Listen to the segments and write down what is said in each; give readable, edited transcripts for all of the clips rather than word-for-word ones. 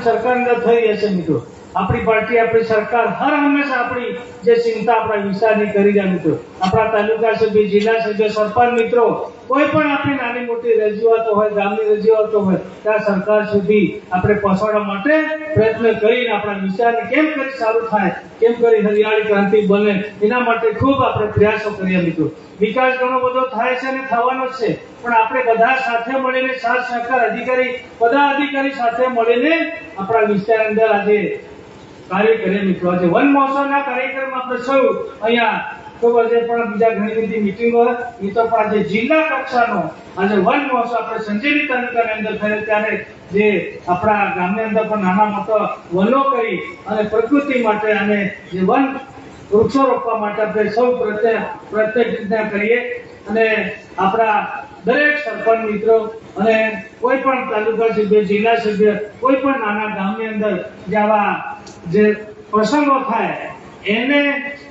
सरकार अंदर થઈ હશે મિત્રો આપણી પાર્ટી આપણી સરકાર હર હંમેશા આપણી જે ચિંતા આપણા વિસ્તારની કરી રહ્યા મિત્રો આપણા તાલુકા સભ્ય જિલ્લા સભ્ય સરપંચ મિત્રો કોઈ પણ આપણી નાની મોટી રજૂઆતો હોય ગામની રજૂઆતો હોય ત્યાં સરકાર સુધી આપણે પહોંચાડવા માટે પ્રયત્ન કરીને આપણા વિસ્તારને કેમ કરી સારું થાય કેમ કરી હરિયાળી ક્રાંતિ બને એના માટે ખૂબ આપણે પ્રયાસો કરીએ મિત્રો વિકાસ ઘણો બધો થાય છે અને થવાનો છે પણ આપણે બધા સાથે મળીને સાથ સહકાર અધિકારી બધા અધિકારી સાથે મળીને આપણા વિસ્તાર અંદર આજે કાર્ય કરીએ મિત્રો આજે વન મહોત્સવના કાર્યક્રમમાં આપણે સૌ અહીંયા ખૂબ આજે પણ બીજા ઘણી બધી મિટિંગો એ તો પણ આજે જિલ્લા કક્ષાનો આજે વન મહોત્સવ આપણે સંજેલી તાલુકાની અંદર થયો ત્યારે જે આપણા ગામની અંદર પણ નાના મોટા વનો કરી અને પ્રકૃતિ માટે અને જે વન વૃક્ષો રોપવા માટે આપણે સૌ પ્રયત્ન કરીએ અને આપણા દરેક સરપંચ મિત્રો અને કોઈ પણ તાલુકા સભ્ય જિલ્લા સભ્ય કોઈ પણ નાના ગામની અંદર જેવા જે પ્રસંગો થાય એને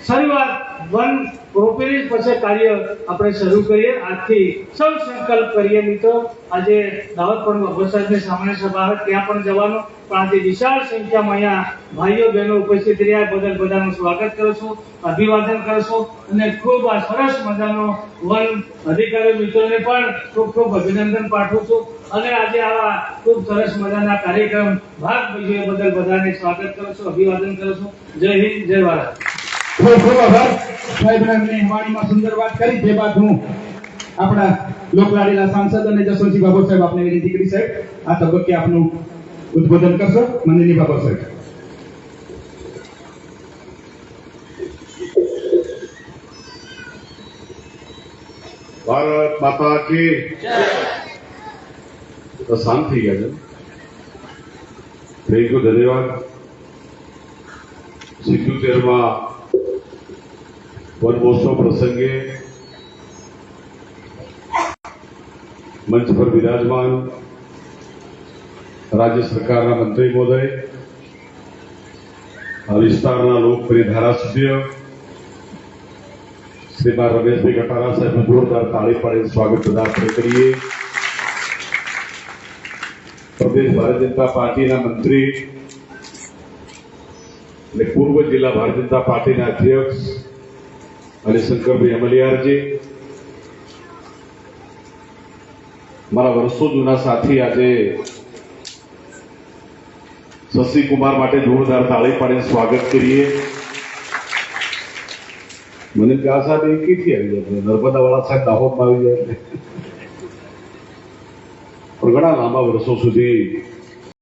શરૂઆત વન રોપીની પછી કાર્ય આપણે શરૂ કરીએ આજથી સૌ સંકલ્પ કરીએ મિત્રો આજે દાહોદ પણ બાબા સાહેબની સામાન્ય સભા આવે ત્યાં પણ જવાનું પણ આજે વિશાળ સંખ્યામાં અહીંયા ભાઈઓ બહેનો ઉપસ્થિત રહ્યા બદલ બધાનું સ્વાગત કરું છું અભિવાદન કરું છું અને ખૂબ આ સરસ મજાનો વન અધિકારી મિત્રોને પણ ખૂબ ખૂબ અભિનંદન પાઠવું છું અને આજે આવા ખૂબ સરસ મજાના કાર્યક્રમ ભાગ ભજવે બદલ બધાને સ્વાગત કરું છું અભિવાદન કરું છું જય હિન્દ જય ભારત ખૂબ ખૂબ આભાર સાહેબને વાણીમાં સુંદર વાત કરી તે બાદ હું આપણા લોકલાડીલા સાંસદ અને જસવંતસિંહ બાબર સાહેબ આપને વિનંતી કરી સાહેબ આ તબક્કે આપનું ઉદ્બોધન કરશો મંદિરની બાબર સાહેબ ભારત માતા કી જય તો શાંત થઈ ગયા છે થેન્ક યુ ધન્યવાદ 77માં વન મહોત્સવ પ્રસંગે મંચ પર વિરાજમાન રાજ્ય સરકારના મંત્રી મહોદય આ વિસ્તારના લોકપ્રિય ધારાસભ્ય શ્રીમાન રમેશભાઈ કટારા સાહેબનું જોરદાર તાળી પાડીને સ્વાગત બધા કરીએ પ્રદેશ ભારતીય જનતા પાર્ટીના મંત્રી અને પૂર્વ જિલ્લા ભારતીય જનતા પાર્ટીના અધ્યક્ષ અને શંકરભાઈ અમલિયારજી મારા વર્ષો જૂના સાથી આજે શશિકુમાર માટે જોરદાર તાળી પાડીને સ્વાગત કરીએ મને કે આ સાહેબ એકેથી આવી જાય નર્મદા વાળા સાહેબ દાહોદમાં આવી જાય પણ ઘણા લાંબા વર્ષો સુધી